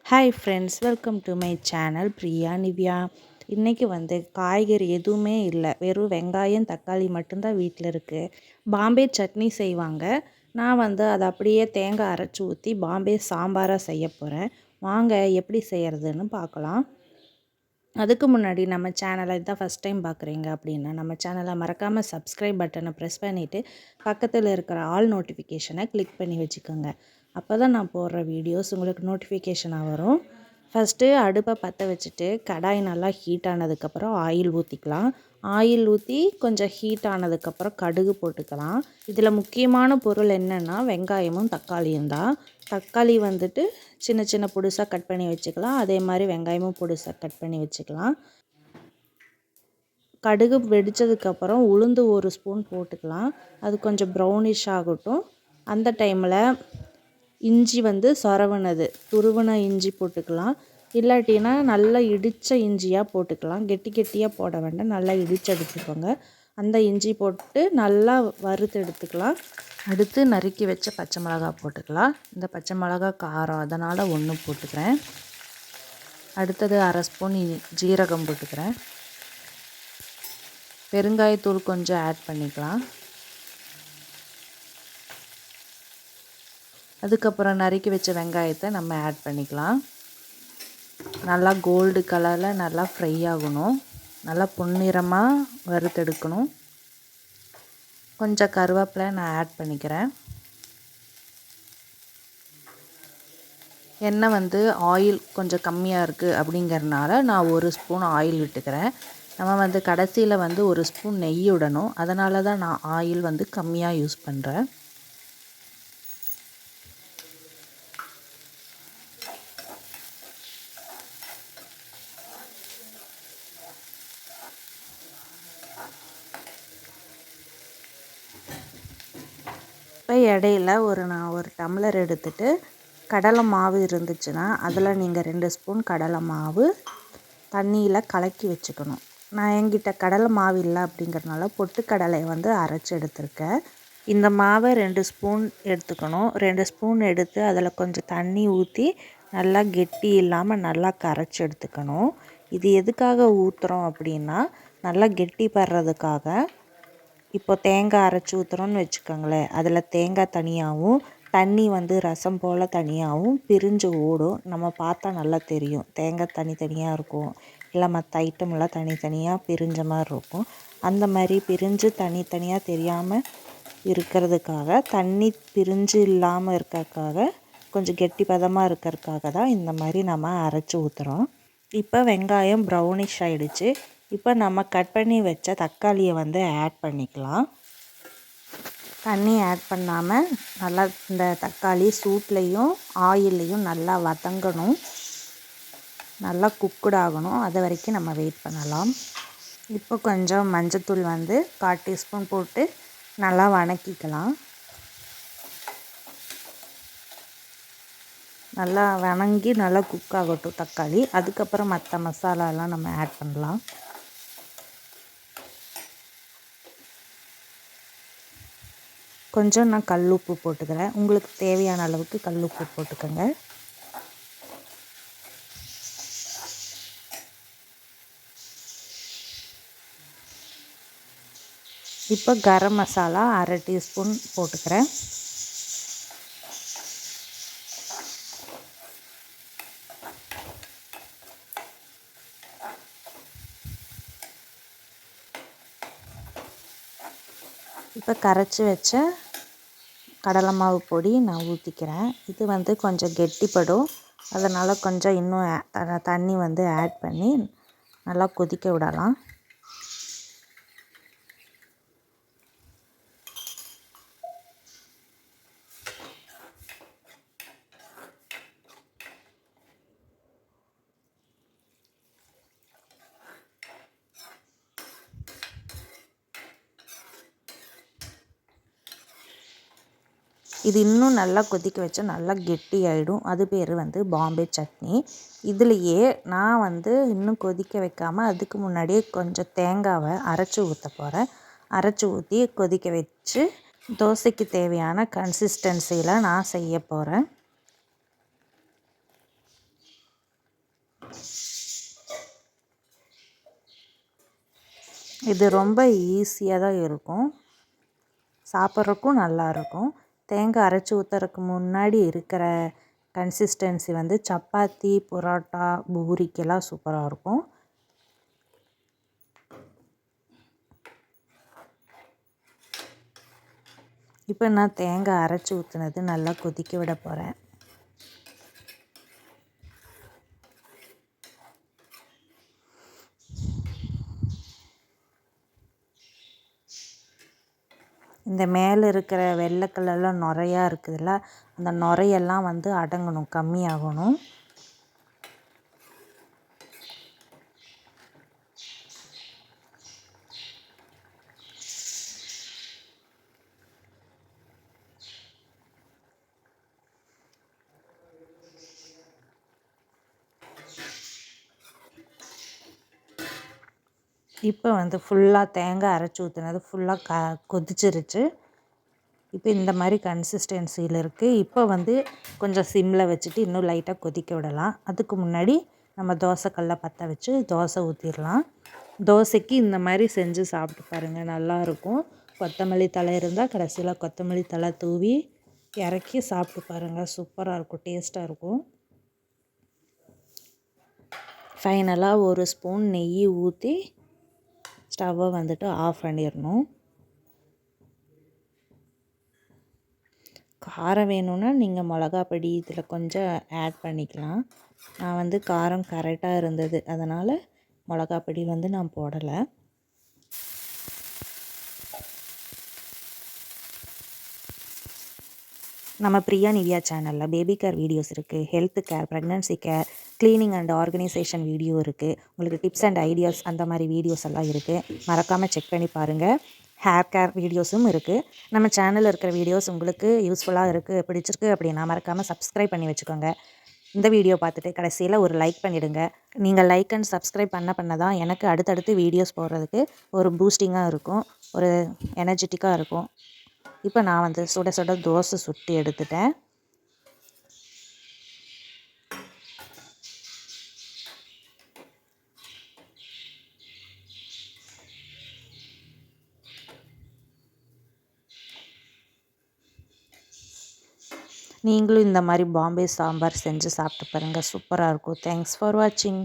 Hi friends, welcome to my channel Priya Nivea. இன்றைக்கி காய்கறி எதுவுமே இல்லை, வெறும் வெங்காயம் தக்காளி மட்டும்தான் வீட்டில் இருக்குது. பாம்பே சட்னி செய்வாங்க. நான் அதை அப்படியே தேங்காய் அரைச்சி ஊற்றி பாம்பே சாம்பாராக செய்ய போகிறேன். வாங்க எப்படி செய்கிறதுன்னு பார்க்கலாம். அதுக்கு முன்னாடி நம்ம சேனலை இதான் ஃபஸ்ட் டைம் பார்க்குறீங்க அப்படின்னா நம்ம சேனலை மறக்காமல் சப்ஸ்கிரைப் பட்டனை ப்ரெஸ் பண்ணிவிட்டு பக்கத்தில் இருக்கிற ஆல் நோட்டிஃபிகேஷனை கிளிக் பண்ணி வச்சுக்கோங்க. அப்போ தான் நான் போடுற வீடியோஸ் உங்களுக்கு நோட்டிஃபிகேஷனாக வரும். ஃபஸ்ட்டு அடுப்பை பற்ற வச்சுட்டு கடாய் நல்லா ஹீட் ஆனதுக்கப்புறம் ஆயில் ஊற்றிக்கலாம். ஆயில் ஊற்றி கொஞ்சம் ஹீட் ஆனதுக்கப்புறம் கடுகு போட்டுக்கலாம். இதில் முக்கியமான பொருள் என்னென்னா வெங்காயமும் தக்காளியும் தான். தக்காளி சின்ன சின்ன பொடிசாக கட் பண்ணி வச்சுக்கலாம். அதே மாதிரி வெங்காயமும் பொடிசாக கட் பண்ணி வச்சுக்கலாம். கடுகு வெடித்ததுக்கப்புறம் உளுந்து ஒரு ஸ்பூன் போட்டுக்கலாம். அது கொஞ்சம் ப்ரௌனிஷ் ஆகட்டும். அந்த டைமில் இஞ்சி சொரவினது துருவின இஞ்சி போட்டுக்கலாம். இல்லாட்டினா நல்லா இடித்த இஞ்சியாக போட்டுக்கலாம். கெட்டி கெட்டியாக போட வேண்டாம், நல்லா இடித்து எடுத்துக்கோங்க. அந்த இஞ்சி போட்டு நல்லா வறுத்து எடுத்துக்கலாம். அடுத்து நறுக்கி வச்ச பச்சை மிளகா போட்டுக்கலாம். இந்த பச்சை மிளகா காரம், அதனால் 1 போட்டுக்கிறேன். அடுத்தது 1/2 ஸ்பூன் ஜீரகம் போட்டுக்கிறேன். பெருங்காயத்தூள் கொஞ்சம் ஆட் பண்ணிக்கலாம். அதுக்கப்புறம் நறுக்கி வச்ச வெங்காயத்தை நம்ம ஆட் பண்ணிக்கலாம். நல்லா கோல்டு கலரில் நல்லா ஃப்ரை ஆகணும். நல்லா பொன்னிறமாக வறுத்தெடுக்கணும். கொஞ்சம் கருவேப்பிலை நான் ஆட் பண்ணிக்கிறேன். எண்ணெய் ஆயில் கொஞ்சம் கம்மியாக இருக்குது அப்படிங்கிறனால நான் 1 ஸ்பூன் ஆயில் விட்டுக்கிறேன். நம்ம கடைசியில் 1 ஸ்பூன் நெய் விடணும். அதனால தான் நான் ஆயில் கம்மியாக யூஸ் பண்ணுறேன். இப்போ இடையில நான் ஒரு டம்ளர் எடுத்துகிட்டு கடலை மாவு இருந்துச்சுன்னா அதில் நீங்கள் 2 ஸ்பூன் கடலை மாவு தண்ணியில் கலக்கி வச்சுக்கணும். நான் என்கிட்ட கடலை மாவு இல்லை அப்படிங்கிறதுனால பொட்டுக்கடலையை அரைச்சி எடுத்திருக்கேன். இந்த மாவை 2 ஸ்பூன் எடுத்துக்கணும். 2 ஸ்பூன் எடுத்து அதில் கொஞ்சம் தண்ணி ஊற்றி நல்லா கெட்டி இல்லாமல் நல்லா கரைச்சி எடுத்துக்கணும். இது எதுக்காக ஊற்றுறோம் அப்படின்னா நல்லா கெட்டி படுறதுக்காக. இப்போ தேங்காய் அரைச்சி ஊற்றுறோன்னு வச்சுக்கோங்களேன், அதில் தேங்காய் தனியாகவும் தண்ணி ரசம் போல் தனியாகவும் பிரிஞ்சு ஓடும். நம்ம பார்த்தா நல்லா தெரியும். தேங்காய் தனித்தனியாக இருக்கும், இல்லை மற்ற ஐட்டமெல்லாம் தனித்தனியாக பிரிஞ்ச மாதிரி இருக்கும். அந்த மாதிரி பிரிஞ்சு தனித்தனியாக தெரியாமல் இருக்கிறதுக்காக, தண்ணி பிரிஞ்சு இல்லாமல் இருக்கிறதுக்காக, கொஞ்சம் கெட்டி பதமாக இருக்கிறதுக்காக தான் இந்த மாதிரி நம்ம அரைச்சி ஊற்றுறோம். இப்போ வெங்காயம் ப்ரௌனிஷ் ஆகிடுச்சு. இப்போ நம்ம கட் பண்ணி வச்ச தக்காளியை ஆட் பண்ணிக்கலாம். தண்ணி ஆட் பண்ணாமல் நல்லா இந்த தக்காளி சூட்லேயும் ஆயில்லையும் நல்லா வதங்கணும், நல்லா குக்குட் ஆகணும். அது வரைக்கும் நம்ம வெயிட் பண்ணலாம். இப்போ கொஞ்சம் மஞ்சத்தூள் 1/4 டீஸ்பூன் போட்டு நல்லா வதக்கிக்கலாம். நல்லா வதங்கி நல்லா குக் ஆகட்டும் தக்காளி. அதுக்கப்புறம் மற்ற மசாலாலாம் நம்ம ஆட் பண்ணலாம். கொஞ்சம் நான் கல் உப்பு போட்டுக்கிறேன். உங்களுக்கு தேவையான அளவுக்கு கல் உப்பு போட்டுக்கோங்க. இப்போ கரம் மசாலா 1/2 டீஸ்பூன் போட்டுக்கிறேன். இப்போ கரைச்சி வச்ச கடலை மாவு பொடி நான் ஊற்றிக்கிறேன். இது கொஞ்சம் கெட்டிப்படும். அதனால் கொஞ்சம் இன்னும் தண்ணி ஆட் பண்ணி நல்லா கொதிக்க விடலாம். இது இன்னும் நல்லா கொதிக்க வச்சா நல்லா கெட்டி ஆகிடும். அது பேர் பாம்பே சட்னி. இதுலேயே நான் இன்னும் கொதிக்க வைக்காமல் அதுக்கு முன்னாடியே கொஞ்சம் தேங்காவை அரைச்சி ஊற்ற போகிறேன். அரைச்சி ஊற்றி கொதிக்க வச்சு தோசைக்கு தேவையான கன்சிஸ்டன்சியில் நான் செய்ய போகிறேன். இது ரொம்ப ஈஸியாக தான் இருக்கும், சாப்பிட்றதுக்கும் நல்லாயிருக்கும். தேங்காய் அரைச்சி ஊற்றுறதுக்கு முன்னாடி இருக்கிற கன்சிஸ்டன்சி வந்து சப்பாத்தி, புரோட்டா, பூரிக்கெல்லாம் சூப்பராக இருக்கும். இப்போ நான் தேங்காய் அரைச்சி ஊற்றுனது நல்லா கொதிக்க விட போகிறேன். இந்த மேலே இருக்கிற வெள்ளை கலரில் நுரையா இருக்குதுல்ல, அந்த நுரையெல்லாம் வந்து அடங்கணும், கம்மியாகணும். இப்போ வந்து ஃபுல்லாக தேங்காய் அரைச்சி ஊற்றுனது ஃபுல்லாக கொதிச்சிருச்சு. இப்போ இந்த மாதிரி கன்சிஸ்டன்சியில் இருக்குது. இப்போ வந்து கொஞ்சம் சிம்மில் வச்சுட்டு இன்னும் லைட்டாக கொதிக்க விடலாம். அதுக்கு முன்னாடி நம்ம தோசைக்கல்லை பற்ற வச்சு தோசை ஊற்றிடலாம். தோசைக்கு இந்த மாதிரி செஞ்சு சாப்பிட்டு பாருங்கள், நல்லாயிருக்கும். கொத்தமல்லி தழை இருந்தால் கடைசியில் கொத்தமல்லி தழை தூவி இறக்கி சாப்பிட்டு பாருங்கள், சூப்பராக இருக்கும், டேஸ்ட்டாக இருக்கும். ஃபைனலாக ஒரு ஸ்பூன் நெய் ஊற்றி ஸ்டவ்வை வந்துட்டு ஆஃப் பண்ணிடணும். காரம் வேணும்னா நீங்கள் மிளகா பொடி இதில் கொஞ்சம் ஆட் பண்ணிக்கலாம். நான் வந்து காரம் கரெக்டாக இருந்தது, அதனால் மிளகா பொடி வந்து நான் போடலை. நம்ம பிரியா நிவ்யா சேனலில் பேபி கேர் வீடியோஸ் இருக்குது, health care, pregnancy care, cleaning and organisation video இருக்குது, உங்களுக்கு டிப்ஸ் அண்ட் ஐடியாஸ் அந்த மாதிரி வீடியோஸ் எல்லாம் இருக்குது. மறக்காமல் செக் பண்ணி பாருங்கள். ஹேர் கேர் வீடியோஸும் இருக்குது. நம்ம சேனலில் இருக்கிற வீடியோஸ் உங்களுக்கு யூஸ்ஃபுல்லாக இருக்குது, பிடிச்சிருக்கு அப்படின்னா மறக்காமல் சப்ஸ்கிரைப் பண்ணி வச்சுக்கோங்க. இந்த வீடியோ பார்த்துட்டு கடைசியில் ஒரு லைக் பண்ணிவிடுங்க. நீங்கள் லைக் அண்ட் சப்ஸ்கிரைப் பண்ண தான் எனக்கு அடுத்தடுத்து வீடியோஸ் போடுறதுக்கு ஒரு பூஸ்டிங்காக இருக்கும், ஒரு எனர்ஜெட்டிக்காக இருக்கும். இப்போ நான் வந்து சுட சுட தோசை சுட்டு எடுத்துட்டேன். நீங்களும் இந்த மாதிரி பாம்பே சாம்பார் செஞ்சு சாப்பிட்டு பாருங்கள், சூப்பராக இருக்கும். தேங்க்ஸ் ஃபார் வாட்சிங்.